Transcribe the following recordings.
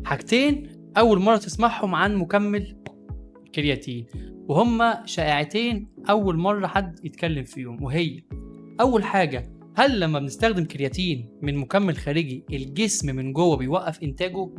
حاجتين اول مره تسمعهم عن مكمل كرياتين، وهما شائعتين اول مره حد يتكلم فيهم. وهي اول حاجه، هل لما بنستخدم كرياتين من مكمل خارجي الجسم من جوه بيوقف انتاجه؟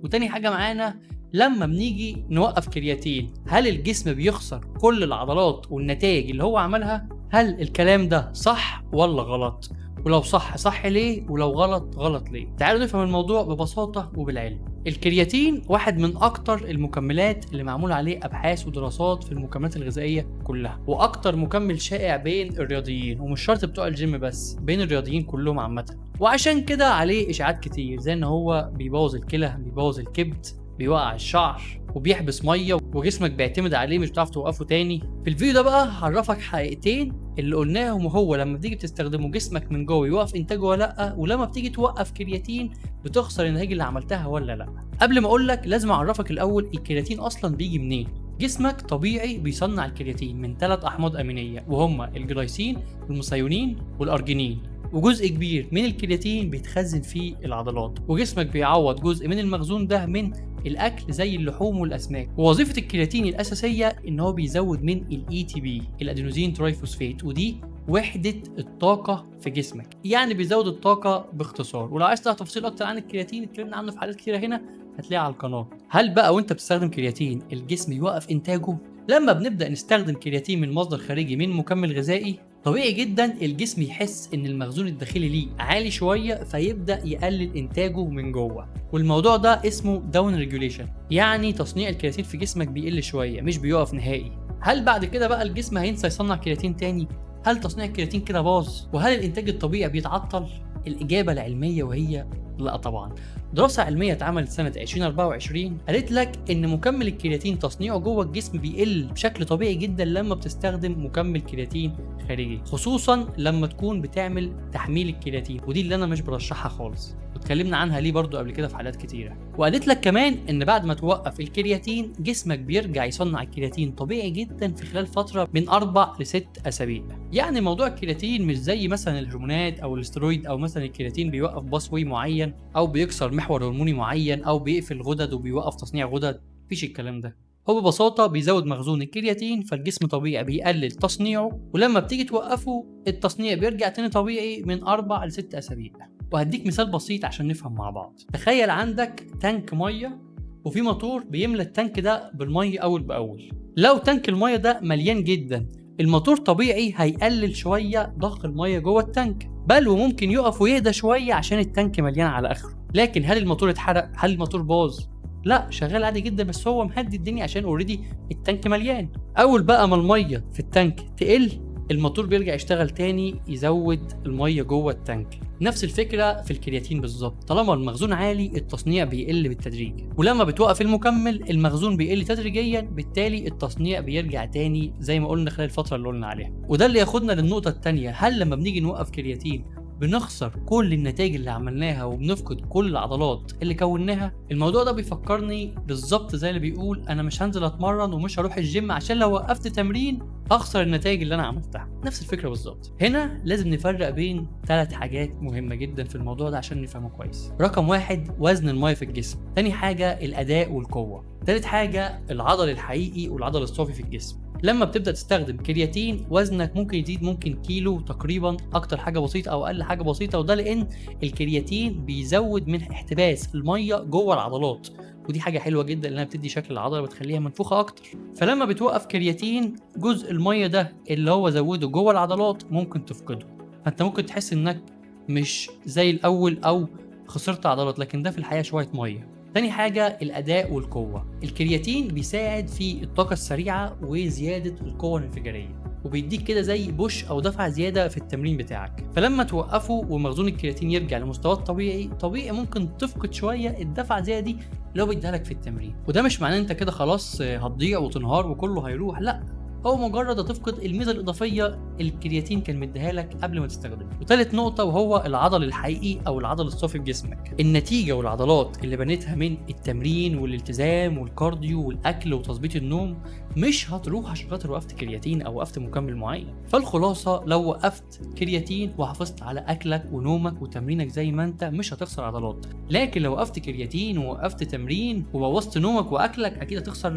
وتاني حاجه معانا، لما بنيجي نوقف كرياتين هل الجسم بيخسر كل العضلات والنتائج اللي هو عملها؟ هل الكلام ده صح ولا غلط؟ ولو صح صح ليه؟ ولو غلط غلط ليه؟ تعالوا نفهم الموضوع ببساطة وبالعلم. الكرياتين واحد من اكتر المكملات اللي معمول عليه ابحاث ودراسات في المكملات الغذائية كلها، واكتر مكمل شائع بين الرياضيين، ومش شرط بتوع الجيم بس، بين الرياضيين كلهم عامة. وعشان كده عليه اشاعات كتير، زي ان هو بيبوظ الكلى، بيبوظ الكبد، بيوقع الشعر، وبيحبس ميه، وجسمك بيعتمد عليه مش بتعرف توقفه تاني. في الفيديو ده بقى هعرفك حقيقتين اللي قلناهم، وهو لما بتيجي بتستخدمه جسمك من جوه يوقف انتاجه ولا لا، ولما بتيجي توقف كرياتين بتخسر النتائج اللي عملتها ولا لا. قبل ما اقولك لازم اعرفك الاول الكرياتين اصلا بيجي منين. جسمك طبيعي بيصنع الكرياتين من 3 احماض امينيه، وهما الجلايسين والميثيونين والارجينين، وجزء كبير من الكرياتين بيتخزن في العضلات، وجسمك بيعوض جزء من المخزون ده من الاكل زي اللحوم والاسماك. ووظيفه الكرياتين الاساسيه ان هو بيزود من الاي تي بي، الادينوزين ترايفوسفات، ودي وحده الطاقه في جسمك، يعني بيزود الطاقه باختصار. ولو عايز تعرف تفاصيل اكتر عن الكرياتين اتكلمنا عنه في حلقات كتيره هنا هتلاقيها على القناه. هل بقى وانت بتستخدم كرياتين الجسم يوقف انتاجه؟ لما بنبدا نستخدم كرياتين من مصدر خارجي من مكمل غذائي، طبيعي جدا الجسم يحس ان المخزون الداخلي ليه عالي شويه، فيبدا يقلل انتاجه من جوه. والموضوع ده اسمه داون ريجوليشن، يعني تصنيع الكرياتين في جسمك بيقل شويه مش بيقف نهائي. هل بعد كده بقى الجسم هينسى يصنع كرياتين تاني؟ هل تصنيع الكرياتين كده باظ؟ وهل الانتاج الطبيعي بيتعطل؟ الاجابه العلميه وهي لا طبعا. دراسة علمية اتعملت سنة 2024 قالت لك إن مكمل الكرياتين تصنيعه جوه الجسم بيقل بشكل طبيعي جدا لما بتستخدم مكمل كرياتين خارجي، خصوصا لما تكون بتعمل تحميل الكرياتين، ودي اللي أنا مش برشحها خالص، واتكلمنا عنها ليه برضو قبل كده في حلقات كتيرة. وقالت لك كمان إن بعد ما توقف الكرياتين جسمك بيرجع يصنع الكرياتين طبيعي جدا في خلال فترة من 4 ل 6 أسابيع. يعني موضوع الكرياتين مش زي مثلا الهرمونات أو الاسترويد، أو مثلا الكرياتين بيوقف باسوي معين، أو بيكسر محور هرموني معين، او بيقفل غدد وبيوقف تصنيع غدد. مفيش الكلام ده. هو ببساطه بيزود مخزون الكرياتين، فالجسم طبيعي بيقلل تصنيعه، ولما بتيجي توقفه التصنيع بيرجع تاني طبيعي من 4 ل 6 اسابيع. وهديك مثال بسيط عشان نفهم مع بعض. تخيل عندك تانك ميه وفي موتور بيملى التانك ده بالميه اول باول. لو تانك الميه ده مليان جدا، الموتور طبيعي هيقلل شويه ضخ الميه جوه التانك، بل وممكن يقف ويهدى شويه عشان التانك مليان على اخره. لكن هل الموتور اتحرق؟ هل الموتور باظ؟ لا، شغال عادي جدا، بس هو مهدي الدنيا عشان اوريدي التانك مليان. اول بقى ما الميه في التانك تقل، الموتور بيرجع يشتغل تاني يزود الميه جوه التانك. نفس الفكره في الكرياتين بالظبط، طالما المخزون عالي التصنيع بيقل بالتدريج، ولما بتوقف المكمل المخزون بيقل تدريجيا، بالتالي التصنيع بيرجع تاني زي ما قلنا خلال الفتره اللي قلنا عليها. وده اللي ياخدنا للنقطه الثانيه، هل لما بنيجي نوقف كرياتين بنخسر كل النتائج اللي عملناها وبنفقد كل العضلات اللي كوناها؟ الموضوع ده بيفكرني بالظبط زي اللي بيقول انا مش هنزل اتمرن ومش هروح الجيم عشان لو وقفت تمرين اخسر النتائج اللي انا عملتها. نفس الفكره بالظبط. هنا لازم نفرق بين 3 حاجات مهمه جدا في الموضوع ده عشان نفهمه كويس. رقم 1 وزن الميه في الجسم، تاني حاجه الاداء والقوه، تالت حاجه العضل الحقيقي والعضل الصافي في الجسم. لما بتبدا تستخدم كرياتين وزنك ممكن يزيد، ممكن كيلو تقريبا، اكتر حاجه بسيطه او اقل حاجه بسيطه، وده لان الكرياتين بيزود من احتباس الميه جوه العضلات، ودي حاجه حلوه جدا لانها بتدي شكل العضله، بتخليها منفوخه اكتر. فلما بتوقف كرياتين جزء الميه ده اللي هو زوده جوه العضلات ممكن تفقده، فانت ممكن تحس انك مش زي الاول او خسرت عضلات، لكن ده في الحقيقه شويه ميه. تاني حاجة الأداء والقوة. الكرياتين بيساعد في الطاقة السريعة وزيادة القوة الانفجارية، وبيديك كده زي بوش أو دفعة زيادة في التمرين بتاعك. فلما توقفه ومخزون الكرياتين يرجع لمستواه الطبيعي، طبيعي ممكن تفقد شوية الدفعة زيادة دي اللي هو بيديها لك في التمرين. وده مش معناه انت كده خلاص هتضيع وتنهار وكله هيروح، لا، هو مجرد هتفقد الميزه الاضافيه اللي الكرياتين كان مديها لك قبل ما تستخدمه. وثالث نقطه وهو العضل الحقيقي او العضل الصافي في جسمك. النتيجه والعضلات اللي بنيتها من التمرين والالتزام والكارديو والاكل وتظبيط النوم مش هتروح عشان خاطر وقفت كرياتين او وقفت مكمل معين. فالخلاصه لو وقفت كرياتين وحافظت على اكلك ونومك وتمرينك زي ما انت مش هتخسر عضلات، لكن لو وقفت كرياتين ووقفت تمرين وبوظت نومك واكلك اكيد هتخسر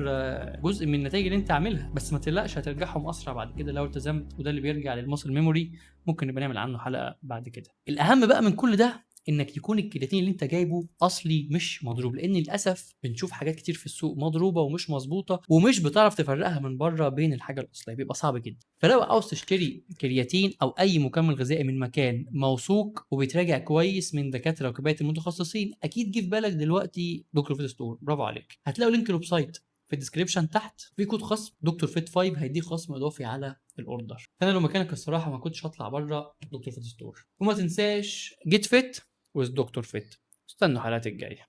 جزء من النتائج اللي انت عاملها. بس ما تقلقش هترجعهم اسرع بعد كده لو التزمت، وده اللي بيرجع للماسل ميموري، ممكن نبقى نعمل عنه حلقه بعد كده. الاهم بقى من كل ده انك يكون الكرياتين اللي انت جايبه اصلي مش مضروب، لان للاسف بنشوف حاجات كتير في السوق مضروبه ومش مظبوطه ومش بتعرف تفرقها من بره بين الحاجه الاصليه، بيبقى صعب جدا. فلو عاوز تشتري كرياتين او اي مكمل غذائي من مكان موثوق وبيتراجع كويس من دكاتره وكباتن متخصصين، اكيد جه في بالك دلوقتي دكتور فيت ستور. برافو عليك. هتلاقوا لينك الويب سايت في الديسكريبشن تحت، في كود خصم دكتور فيت 5 هيديك خصم اضافي على الاوردر. انا لو مكانك الصراحه ما كنتش هطلع بره دكتور فيت ستور. وما تنساش جيت فيت وذ دكتور فيت. استنوا الحلقات الجايه.